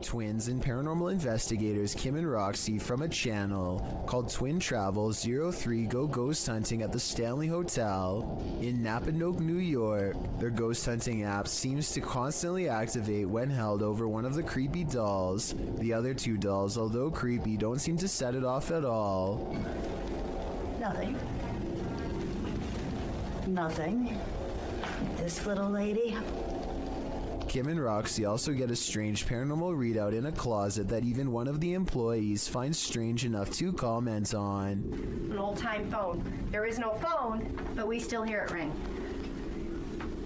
Twins and paranormal investigators Kim and Roxy from a channel called Twin Travel 03 go ghost hunting at the Stanley Hotel in Napanoke, New York. Their ghost hunting app seems to constantly activate when held over one of the creepy dolls. The other two dolls, although creepy, don't seem to set it off at all. Nothing. Nothing. This little lady. Kim and Roxy also get a strange paranormal readout in a closet that even one of the employees finds strange enough to comment on. An old-time phone. There is no phone, but we still hear it ring.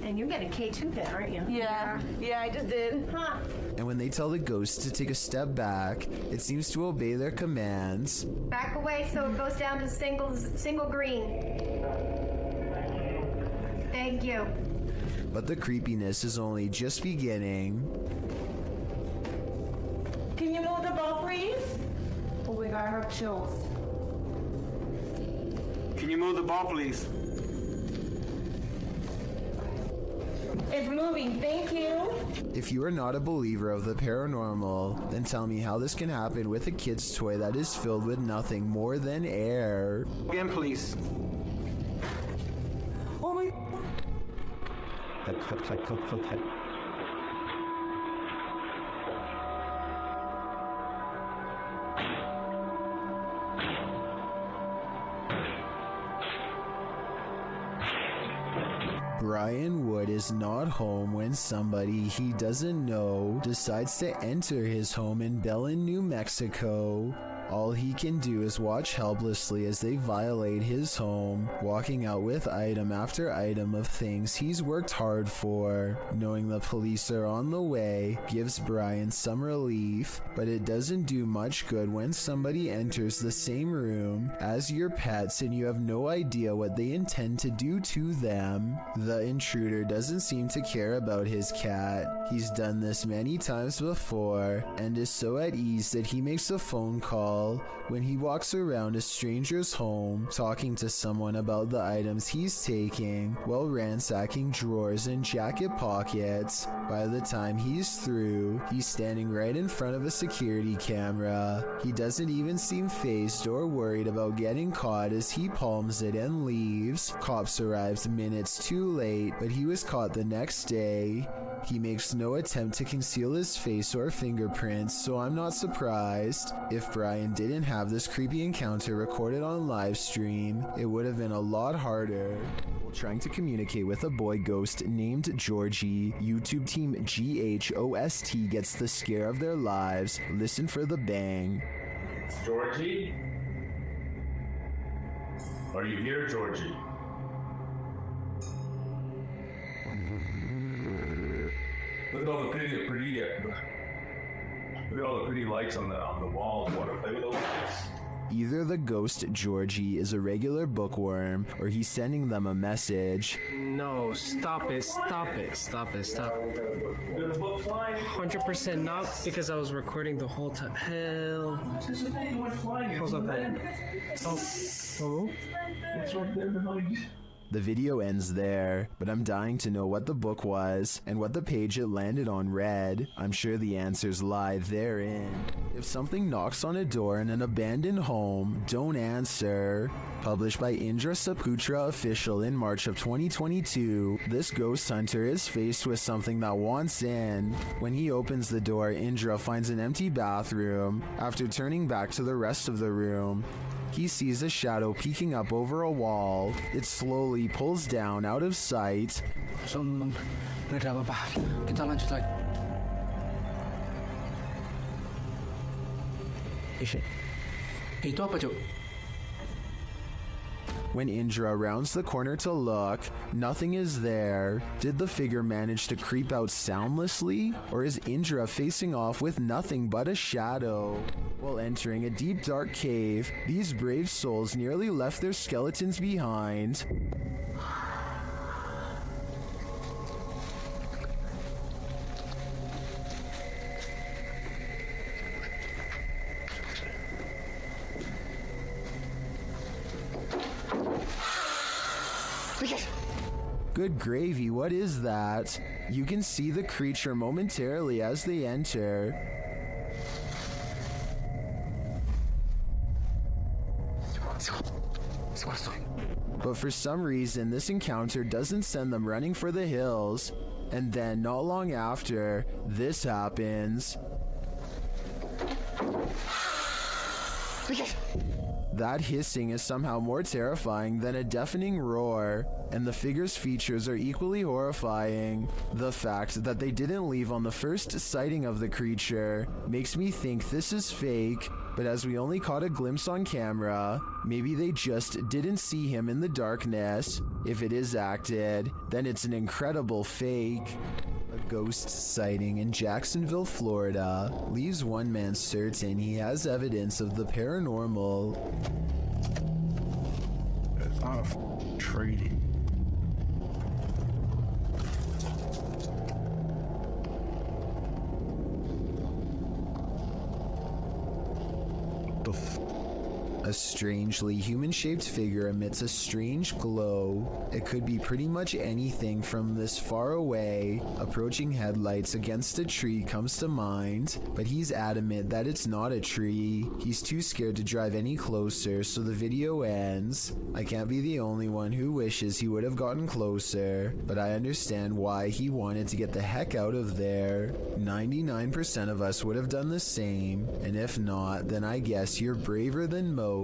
And you get a K2 pin, aren't you? Yeah, I just did. Huh. And when they tell the ghost to take a step back, it seems to obey their commands. Back away so it goes down to single green. Thank you. But the creepiness is only just beginning. Can you move the ball, please? Oh, we got her chills. Can you move the ball, please? It's moving, thank you. If you are not a believer of the paranormal, then tell me how this can happen with a kid's toy that is filled with nothing more than air. Again, please. Oh my... Brian Wood is not home when somebody he doesn't know decides to enter his home in Belen, New Mexico. All he can do is watch helplessly as they violate his home, walking out with item after item of things he's worked hard for. Knowing the police are on the way gives Brian some relief, but it doesn't do much good when somebody enters the same room as your pets and you have no idea what they intend to do to them. The intruder doesn't seem to care about his cat. He's done this many times before and is so at ease that he makes a phone call when he walks around a stranger's home talking to someone about the items he's taking while ransacking drawers and jacket pockets. By the time he's through, he's standing right in front of a security camera. He doesn't even seem fazed or worried about getting caught as he palms it and leaves. Cops arrived minutes too late, but he was caught the next day. He makes no attempt to conceal his face or fingerprints, so I'm not surprised. If Brian didn't have this creepy encounter recorded on live stream, it would have been a lot harder. While trying to communicate with a boy ghost named Georgie, YouTube team GHOST gets the scare of their lives. Listen for the bang. Georgie? Are you here, Georgie? Look at all the pretty lights on the walls. Want to play with those lights? Either the ghost Georgie is a regular bookworm, or he's sending them a message. No, stop it. 100% not, because I was recording the whole time. Hell. Hold up. Oh. The video ends there, but I'm dying to know what the book was and what the page it landed on read. I'm sure the answers lie therein. If something knocks on a door in an abandoned home, don't answer. Published by Indra Saputra Official in March of 2022, this ghost hunter is faced with something that wants in. When he opens the door, Indra finds an empty bathroom. After turning back to the rest of the room, he sees a shadow peeking up over a wall. It slowly pulls down out of sight. Kita lanjut lagi. Itu apa, Cuk? When Indra rounds the corner to look, nothing is there. Did the figure manage to creep out soundlessly? Or is Indra facing off with nothing but a shadow? While entering a deep dark cave, these brave souls nearly left their skeletons behind. Good gravy, what is that? You can see the creature momentarily as they enter. But for some reason, this encounter doesn't send them running for the hills. And then, not long after, this happens. That hissing is somehow more terrifying than a deafening roar, and the figure's features are equally horrifying. The fact that they didn't leave on the first sighting of the creature makes me think this is fake, but as we only caught a glimpse on camera, maybe they just didn't see him in the darkness. If it is acted, then it's an incredible fake. A ghost sighting in Jacksonville, Florida, leaves one man certain he has evidence of the paranormal. It's not a tree. A strangely human-shaped figure emits a strange glow. It could be pretty much anything from this far away. Approaching headlights against a tree comes to mind, but he's adamant that it's not a tree. He's too scared to drive any closer, so the video ends. I can't be the only one who wishes he would have gotten closer, but I understand why he wanted to get the heck out of there. 99% of us would have done the same, and if not, then I guess you're braver than most.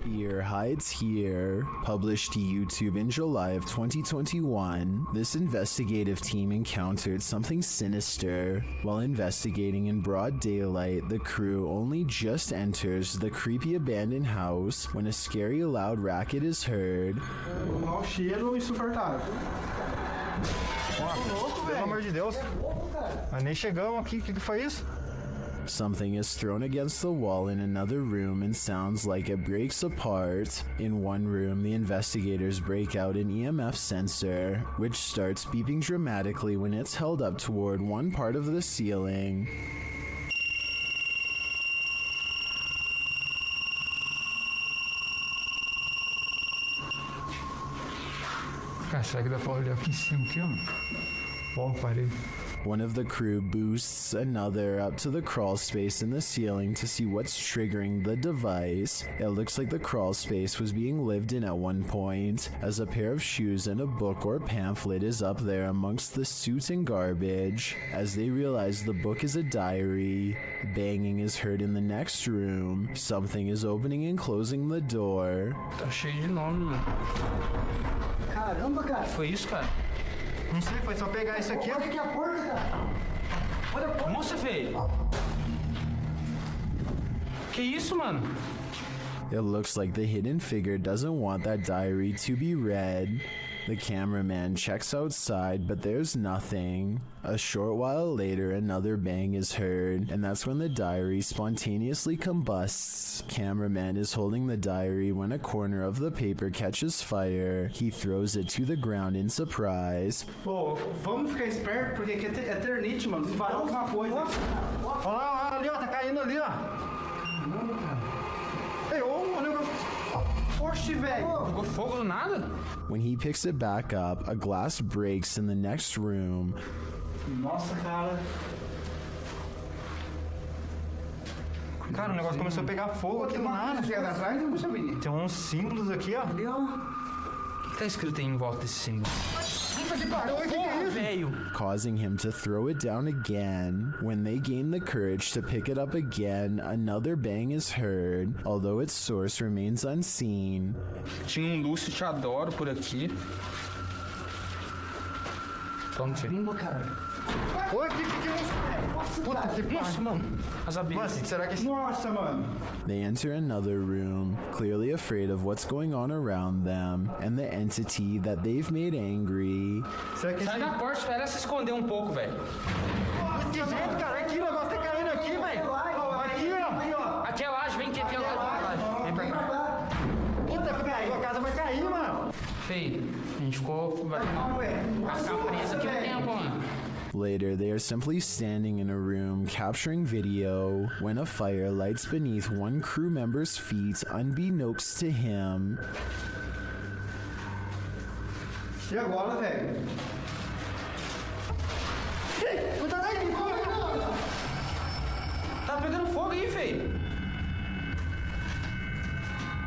Fear Hides Here, published to YouTube in July of 2021, this investigative team encountered something sinister. While investigating in broad daylight, the crew only just enters the creepy abandoned house when a scary loud racket is heard. Mau cheiro insuportável. Ó, pelo amor de Deus. Mas nem chegamos aqui, o que foi isso? Something is thrown against the wall in another room and sounds like it breaks apart. In one room, the investigators break out an EMF sensor, which starts beeping dramatically when it's held up toward one part of the ceiling. Cara, será que dá pra olhar aqui em cima, aqui, ó? Bom, parei. One of the crew boosts another up to the crawl space in the ceiling to see what's triggering the device. It looks like the crawl space was being lived in at one point, as a pair of shoes and a book or pamphlet is up there amongst the soot and garbage. As they realize the book is a diary, banging is heard in the next room. Something is opening and closing the door. Tá cheio de nome, mano. Caramba, cara. Foi isso, cara? Não sei, foi só pegar isso aqui. Olha aqui a porta, cara. Olha a porta. Nossa, velho. Que isso, mano? It looks like the hidden figure doesn't want that diary to be read. The cameraman checks outside, but there's nothing. A short while later, another bang is heard, and that's when the diary spontaneously combusts. Cameraman is holding the diary when a corner of the paper catches fire. He throws it to the ground in surprise. Pô, vamos ficar esperto, porque aqui é eternite, mano. Se vai alguma coisa. Olha lá, ali, ó, tá caindo ali, ó. Ei, ô, o negócio. Oxe, velho. Pegou fogo do nada? When he picks it back up, a glass breaks in the next room. Nossa, cara. Cara, o negócio começou a pegar fogo aqui do nada. Tem uns símbolos aqui, ó. O que tá escrito aí em volta desse símbolo? O que é isso? Velho. Causing him to throw it down again. When they gain the courage to pick it up again, another bang is heard, although its source remains unseen. Tinha Lúcio Te Adoro por aqui. Toma, tio. Oi, que puta que Nossa, mano. As abelhas. Nossa, será que... Nossa, mano. They enter another room, clearly afraid of what's going on around them, and the entity that they've made angry. Será que... Sai da porta, espera se esconder um pouco, velho. Que jeito, cara. Aqui, o negócio tá caindo aqui, velho. Aqui, ó. Aqui é laje, vem aqui, é laje. Vem pra cá. Puta que pariu, a casa vai cair, mano. Feio, a gente ficou... Vai ficar preso aqui um tempo, mano. Later, they are simply standing in a room capturing video when a fire lights beneath one crew member's feet unbeknownst to him. E agora, velho? Tá pegando fogo aí, feio.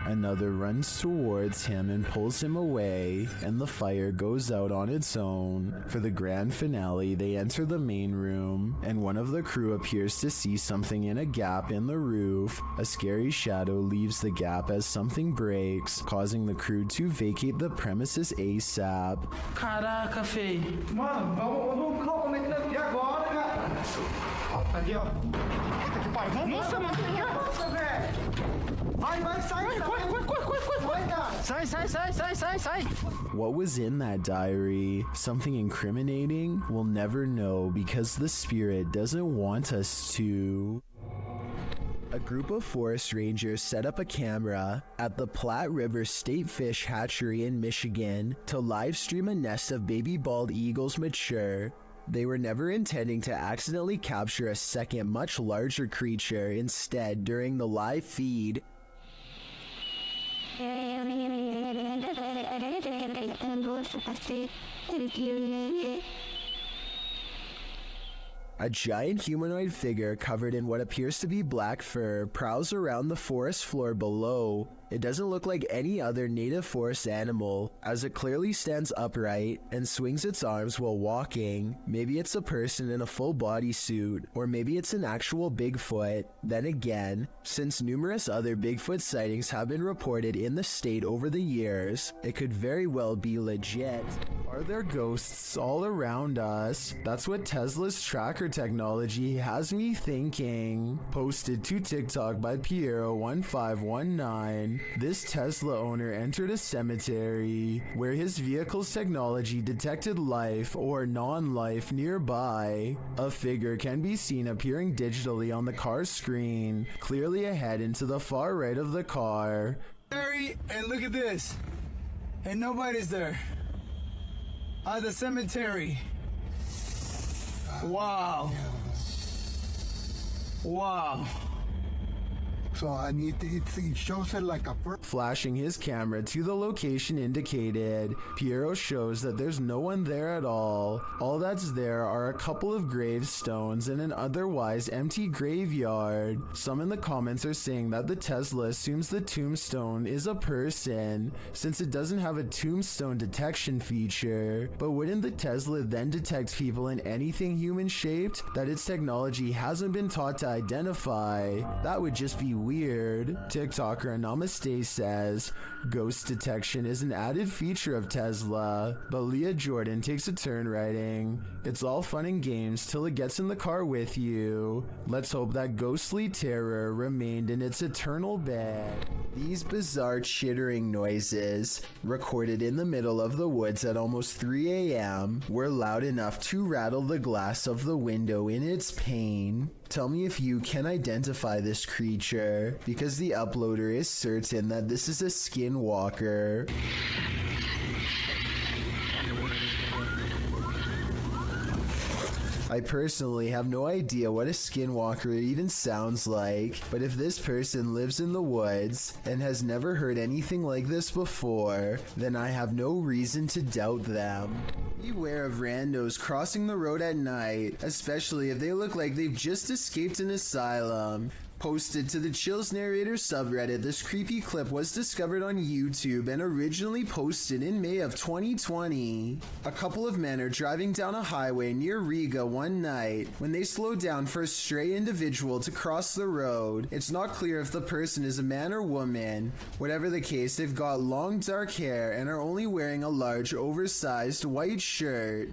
Another runs towards him and pulls him away, and the fire goes out on its own. For the grand finale, they enter the main room, and one of the crew appears to see something in a gap in the roof. A scary shadow leaves the gap as something breaks, causing the crew to vacate the premises ASAP. Caraca, feio. Mano, vamos como é que aqui agora, cara. Aqui, ó. Puta que pariu. Vamos. Nossa, mano. Nossa, velho. Vai, sai. Corre, cara. Sai. What was in that diary? Something incriminating? We'll never know because the spirit doesn't want us to. A group of forest rangers set up a camera at the Platte River State Fish Hatchery in Michigan to live stream a nest of baby bald eagles mature. They were never intending to accidentally capture a second, much larger creature. Instead, during the live feed, a giant humanoid figure covered in what appears to be black fur prowls around the forest floor below. It doesn't look like any other native forest animal, as it clearly stands upright and swings its arms while walking. Maybe it's a person in a full bodysuit, or maybe it's an actual Bigfoot. Then again, since numerous other Bigfoot sightings have been reported in the state over the years, it could very well be legit. Are there ghosts all around us? That's what Tesla's tracker technology has me thinking. Posted to TikTok by Piero1519. This Tesla owner entered a cemetery where his vehicle's technology detected life or non-life nearby. A figure can be seen appearing digitally on the car's screen, clearly ahead into the far right of the car. And look at this. And nobody's there. The cemetery. Wow. So it shows it like a bird. Flashing his camera to the location indicated, Piero shows that there's no one there at all. All that's there are a couple of gravestones and an otherwise empty graveyard. Some in the comments are saying that the Tesla assumes the tombstone is a person, since it doesn't have a tombstone detection feature. But wouldn't the Tesla then detect people in anything human-shaped that its technology hasn't been taught to identify? That would just be weird. TikToker Namaste says, ghost detection is an added feature of Tesla, but Leah Jordan takes a turn writing, it's all fun and games till it gets in the car with you. Let's hope that ghostly terror remained in its eternal bed. These bizarre chittering noises, recorded in the middle of the woods at almost 3 a.m., were loud enough to rattle the glass of the window in its pain. Tell me if you can identify this creature, because the uploader is certain that this is a Skinwalker. I personally have no idea what a Skinwalker even sounds like, but if this person lives in the woods and has never heard anything like this before, then I have no reason to doubt them. Beware of randos crossing the road at night, especially if they look like they've just escaped an asylum. Posted to the Chills Narrator subreddit, this creepy clip was discovered on YouTube and originally posted in May of 2020. A couple of men are driving down a highway near Riga one night when they slow down for a stray individual to cross the road. It's not clear if the person is a man or woman. Whatever the case, they've got long dark hair and are only wearing a large oversized white shirt.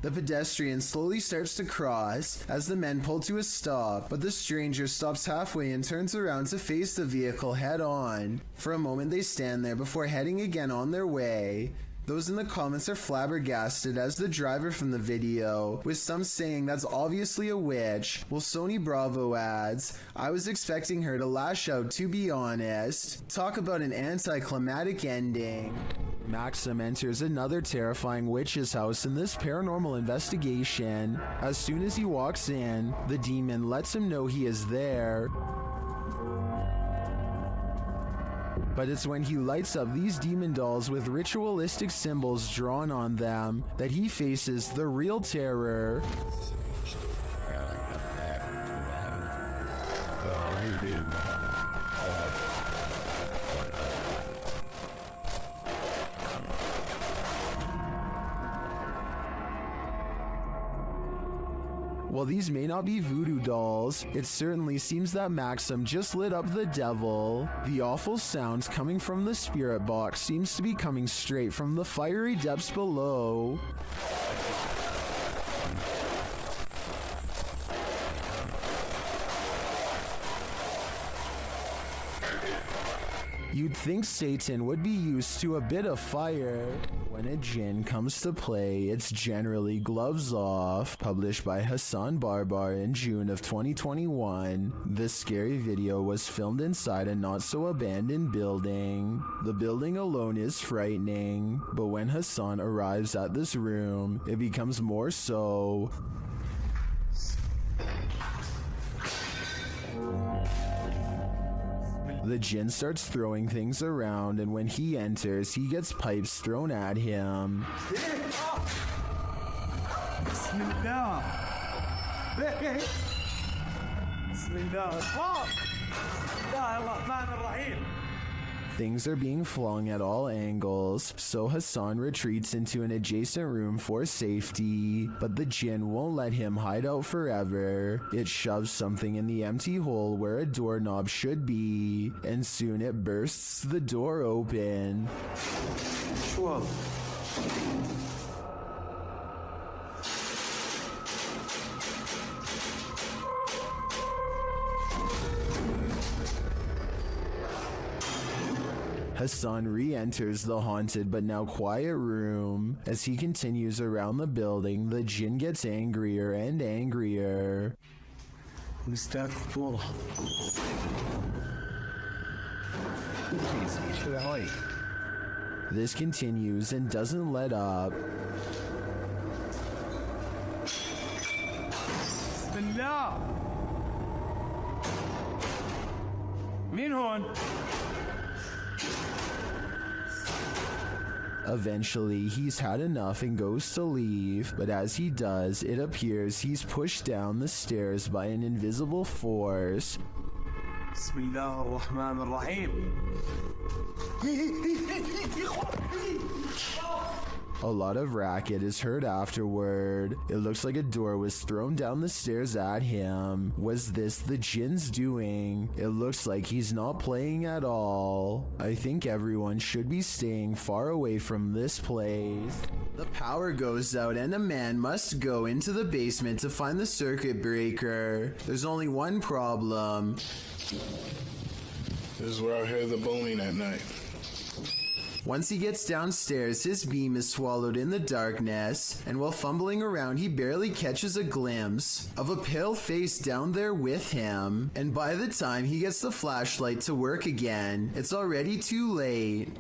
The pedestrian slowly starts to cross as the men pull to a stop, but the stranger stops halfway and turns around to face the vehicle head on. For a moment they stand there before heading again on their way. Those in the comments are flabbergasted as the driver from the video, with some saying that's obviously a witch, while Sony Bravo adds, I was expecting her to lash out, to be honest. Talk about an anticlimactic ending. Maxim enters another terrifying witch's house in this paranormal investigation. As soon as he walks in, the demon lets him know he is there. But it's when he lights up these demon dolls with ritualistic symbols drawn on them that he faces the real terror. While these may not be voodoo dolls, it certainly seems that Maxim just lit up the devil. The awful sounds coming from the spirit box seems to be coming straight from the fiery depths below. You'd think Satan would be used to a bit of fire. When a jinn comes to play, it's generally gloves off. Published by Hassan Barbar in June of 2021. This scary video was filmed inside a not-so-abandoned building. The building alone is frightening, but when Hassan arrives at this room, it becomes more so. The jinn starts throwing things around, and when he enters, he gets pipes thrown at him. Things are being flung at all angles, so Hassan retreats into an adjacent room for safety, but the jinn won't let him hide out forever. It shoves something in the empty hole where a doorknob should be, and soon it bursts the door open. Hassan re-enters the haunted but now quiet room. As he continues around the building, the jinn gets angrier and angrier. This continues and doesn't let up. Eventually, he's had enough and goes to leave, but as he does, it appears he's pushed down the stairs by an invisible force. A lot of racket is heard afterward. It looks like a door was thrown down the stairs at him. Was this the jinn's doing? It looks like he's not playing at all. I think everyone should be staying far away from this place. The power goes out and a man must go into the basement to find the circuit breaker. There's only one problem. This is where I hear the booming at night. Once he gets downstairs, his beam is swallowed in the darkness, and while fumbling around, he barely catches a glimpse of a pale face down there with him. And by the time he gets the flashlight to work again, it's already too late.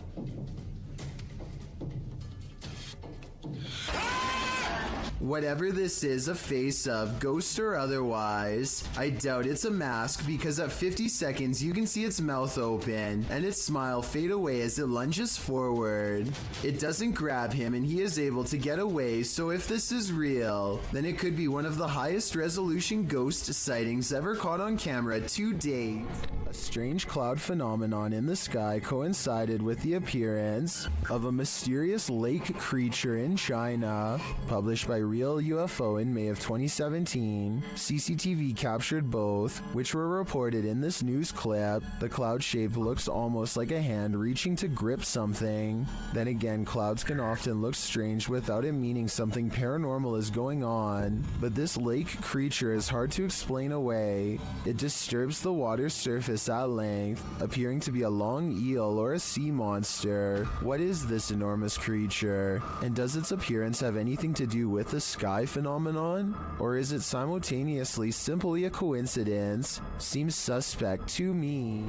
Whatever this is, a face of, ghost or otherwise, I doubt it's a mask because at 50 seconds you can see its mouth open and its smile fade away as it lunges forward. It doesn't grab him and he is able to get away, so if this is real, then it could be one of the highest resolution ghost sightings ever caught on camera to date. A strange cloud phenomenon in the sky coincided with the appearance of a mysterious lake creature in China, published by Real UFO in May of 2017. CCTV captured both, which were reported in this news clip. The cloud shape looks almost like a hand reaching to grip something. Then again, clouds can often look strange without it meaning something paranormal is going on, but this lake creature is hard to explain away. It disturbs the water's surface at length, appearing to be a long eel or a sea monster. What is this enormous creature? And does its appearance have anything to do with the sky phenomenon? Or is it simultaneously simply a coincidence? Seems suspect to me.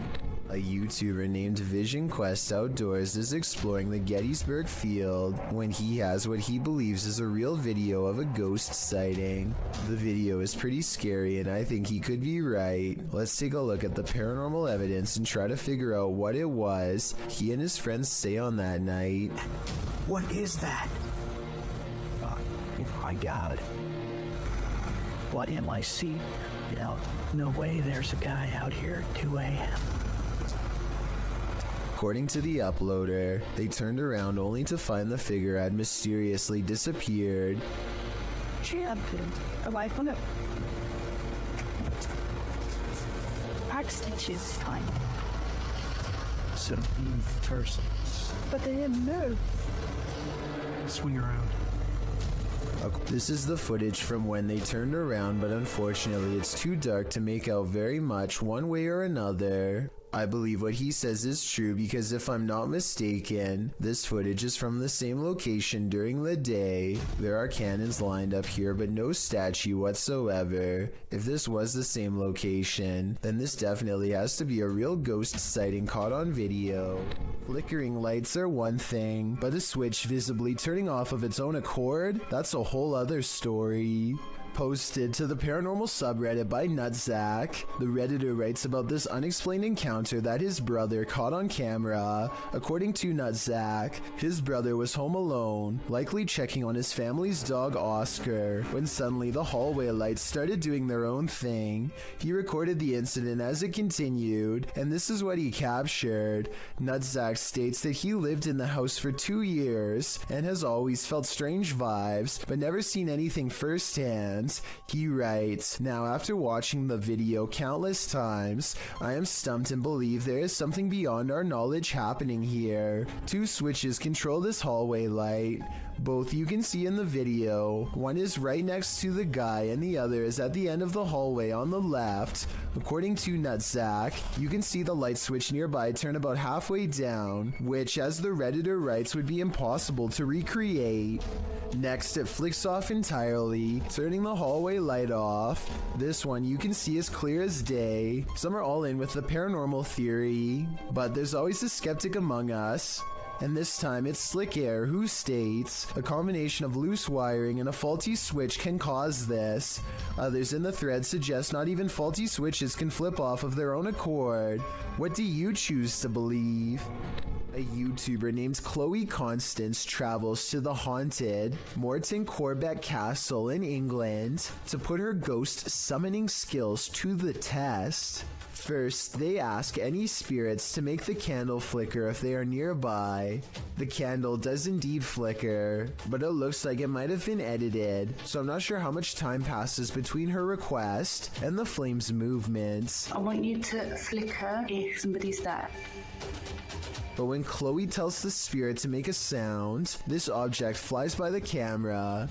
A YouTuber named Vision Quest Outdoors is exploring the Gettysburg field when he has what he believes is a real video of a ghost sighting. The video is pretty scary and I think he could be right. Let's take a look at the paranormal evidence and try to figure out what it was he and his friends say on that night. What is that? Oh my God. What am I seeing? No way there's a guy out here at 2 a.m. According to the uploader, they turned around only to find the figure had mysteriously disappeared. dark stitches time. So you first. But they didn't move. Swing around. This is the footage from when they turned around, but unfortunately it's too dark to make out very much one way or another. I believe what he says is true because if I'm not mistaken, this footage is from the same location during the day. There are cannons lined up here, but no statue whatsoever. If this was the same location, then this definitely has to be a real ghost sighting caught on video. Flickering lights are one thing, but a switch visibly turning off of its own accord? That's a whole other story. Posted to the Paranormal subreddit by Nutsack, the Redditor writes about this unexplained encounter that his brother caught on camera. According to Nutsack, his brother was home alone, likely checking on his family's dog Oscar, when suddenly the hallway lights started doing their own thing. He recorded the incident as it continued, and this is what he captured. Nutsack states that he lived in the house for 2 years and has always felt strange vibes, but never seen anything firsthand. He writes, "Now after watching the video countless times, I am stumped and believe there is something beyond our knowledge happening here. 2 switches control this hallway light. Both you can see in the video. One is right next to the guy and the other is at the end of the hallway on the left. According to Nutsack, you can see the light switch nearby turn about halfway down, which as the Redditor writes would be impossible to recreate. Next, it flicks off entirely, turning the hallway light off. This one you can see as clear as day. Some are all in with the paranormal theory, but there's always a skeptic among us. And this time it's Slick Air who states a combination of loose wiring and a faulty switch can cause this. Others in the thread suggest not even faulty switches can flip off of their own accord. What do you choose to believe? A YouTuber named Chloe Constance travels to the haunted Morton Corbett Castle in England to put her ghost summoning skills to the test. First, they ask any spirits to make the candle flicker if they are nearby. The candle does indeed flicker, but it looks like it might have been edited, so I'm not sure how much time passes between her request and the flame's movements. I want you to flicker if somebody's there. But when Chloe tells the spirit to make a sound, this object flies by the camera.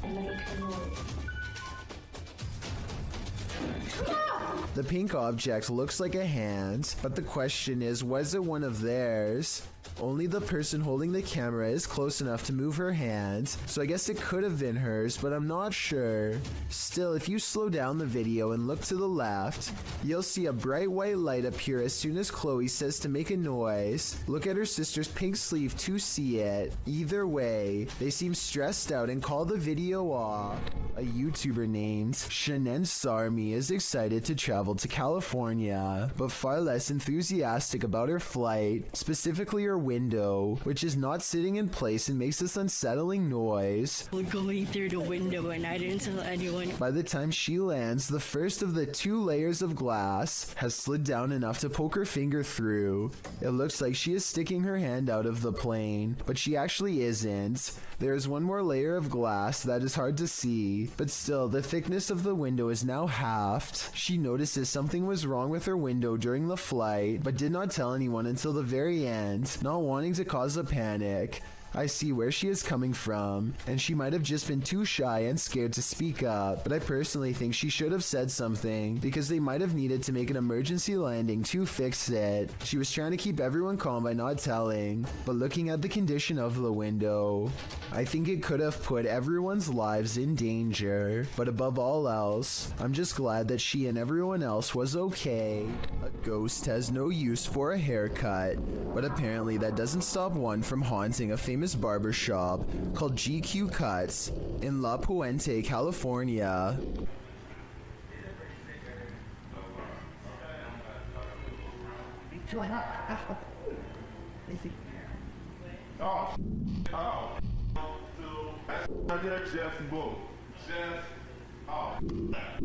The pink object looks like a hand, but the question is, was it one of theirs? Only the person holding the camera is close enough to move her hand, so I guess it could have been hers, but I'm not sure. Still, if you slow down the video and look to the left, you'll see a bright white light appear as soon as Chloe says to make a noise. Look at her sister's pink sleeve to see it. Either way, they seem stressed out and call the video off. A YouTuber named Shanen Sarmi is excited to travel to California, but far less enthusiastic about her flight, specifically her window, which is not sitting in place and makes this unsettling noise. We're going through the window and I didn't tell anyone. By the time she lands, the first of the 2 layers of glass has slid down enough to poke her finger through. It looks like she is sticking her hand out of the plane, but she actually isn't. There is one more layer of glass that is hard to see, but still, the thickness of the window is now halved. She notices something was wrong with her window during the flight, but did not tell anyone until the very end, not wanting to cause a panic. I see where she is coming from, and she might have just been too shy and scared to speak up, but I personally think she should have said something, because they might have needed to make an emergency landing to fix it. She was trying to keep everyone calm by not telling, but looking at the condition of the window, I think it could have put everyone's lives in danger. But above all else, I'm just glad that she and everyone else was okay. A ghost has no use for a haircut, but apparently that doesn't stop one from haunting a famous barbershop called GQ Cuts in La Puente, California.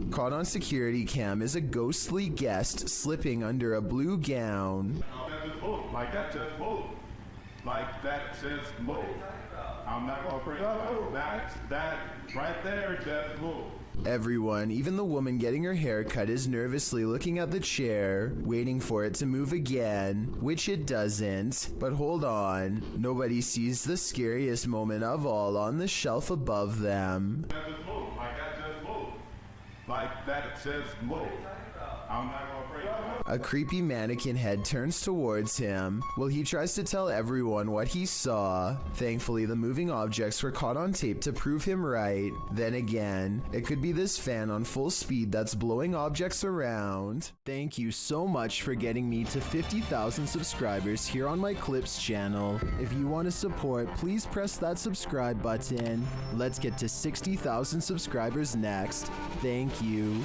Caught on security cam is a ghostly guest slipping under a blue gown. Like that just moved. Like that just moved. I'm not gonna bring up that right there just moved. Everyone, even the woman getting her hair cut, is nervously looking at the chair, waiting for it to move again, which it doesn't. But hold on, nobody sees the scariest moment of all on the shelf above them. Like that it says move. I'm not afraid. A creepy mannequin head turns towards him while he tries to tell everyone what he saw. Thankfully, the moving objects were caught on tape to prove him right. Then again, it could be this fan on full speed that's blowing objects around. Thank you so much for getting me to 50,000 subscribers here on my Clips channel. If you want to support, please press that subscribe button. Let's get to 60,000 subscribers next. Thank you.